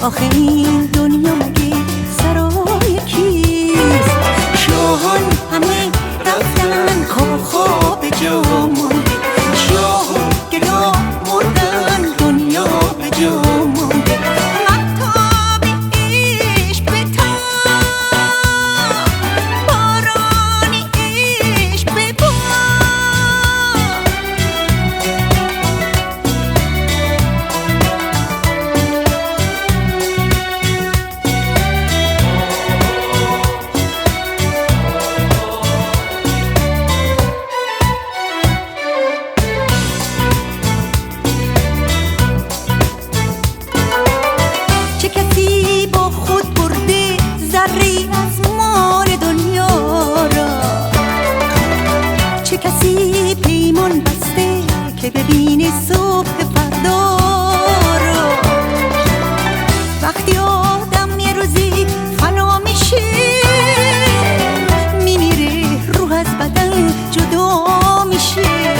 آخه این دنیا مگه سرای کیست؟ شاهان همه رفتن کاخا به جا مونده، شاهان گدا مردن دنیا به جا مونده. مهتاب عشق بتاب، باران عشق ببار. چه کسی پیمان بسته که ببینی صبح فردا را؟ وقتی آدم یه روزی فنا میشه، میمیره، روح از بدن جدا میشه.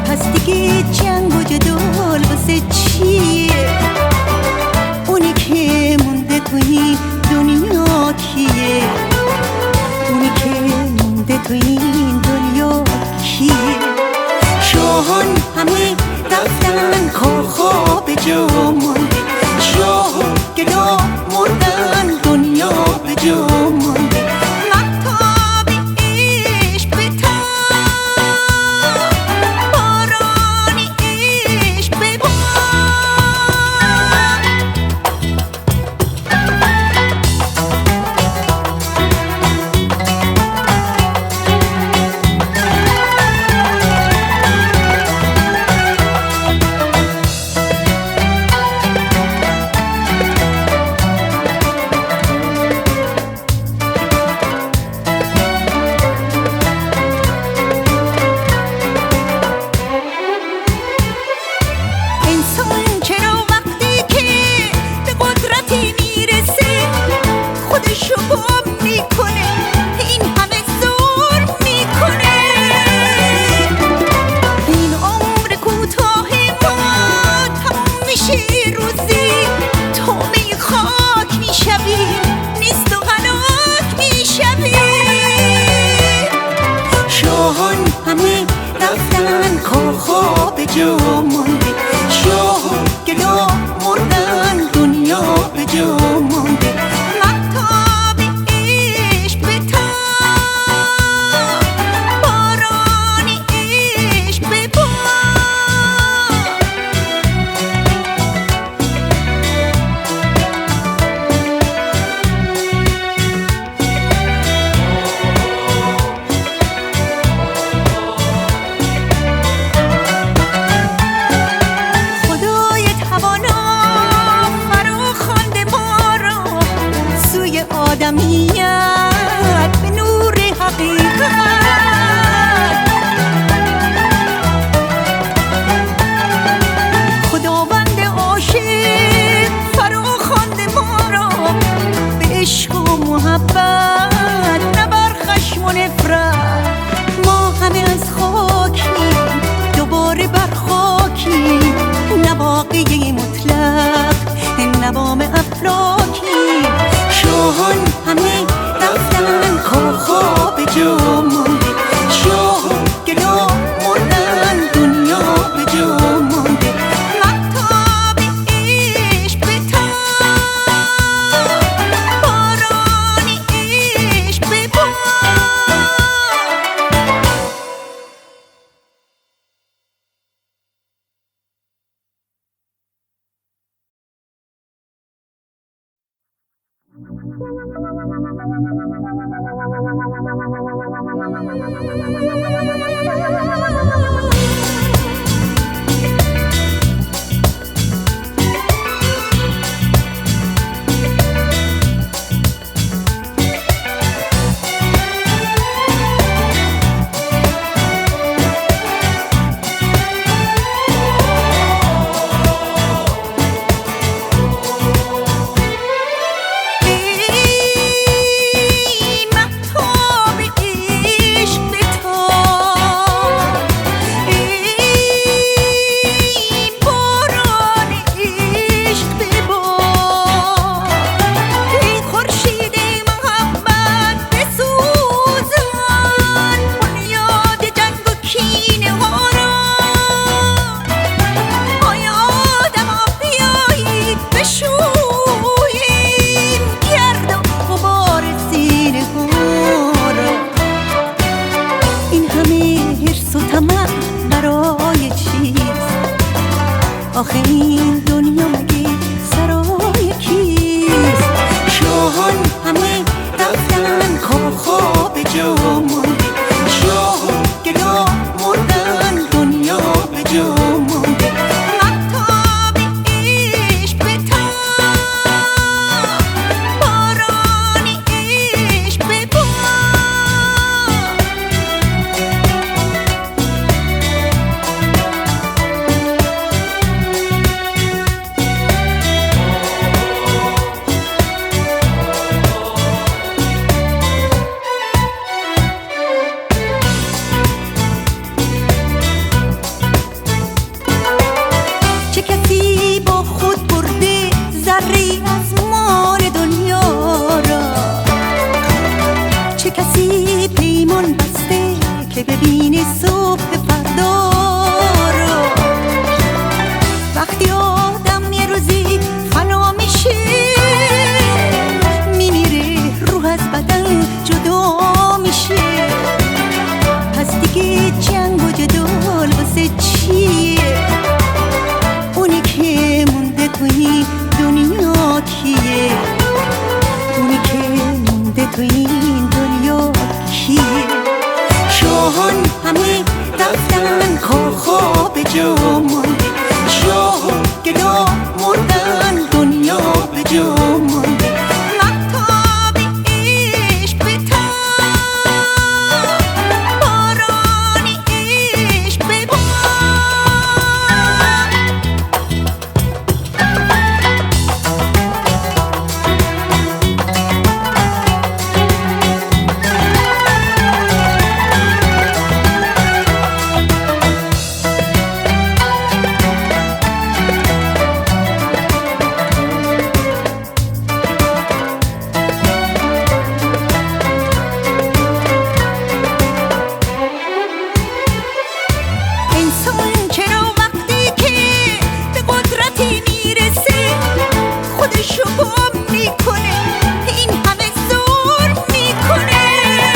پس دیگه جنگ و جدال واسه چیه؟ اونی که مونده تو این دنیا کیه؟ اونی که مونده تو این دنیا کیه؟ شاهان همه رفتن کاخا به جا مونده، شاهان گدا مردن دنیا به جا مونده. مهتاب عشق بتاب، باران عشق ببار. همه رفتن کاخا به جا مونده، شاهان گدا مردن دنیا به جا مونده. مهتاب عشق بتاب، باران عشق ببار. آدمیت به نور حقیقت، خداوند عاشق فرا خوانده ما را به عشق و محبت، نه بر خشم و نفرت. ما همه از خاکیم، دوباره بر خاکیم، نه واقعی مطلق، نه وام افلاکی. شاهان همه رفتن کاخا برای چیست؟ آخه این دنیا مگه سرای کیست؟ شاهان همه رفتن کاخا به جا مونده، شاه و گدا مردن دنیا به جا مونده. مهتاب عشق بتاب، باران عشق ببار. چه کسی با خود برده ذره‌ای از مال دنیا را؟ چه کسی پیمان بسته که ببینه صبح فردا را؟ وقتی آدم یه روزی فنا میشه، میمیره، روح از بدن جدا میشه. پس دیگه جنگ و جدال واسه چیه؟ اونی که مونده تو این دنیا کیه؟ اونی که مونده تو این دنیا کیه؟ شاهان همه رفتن کاخا به جا مونده،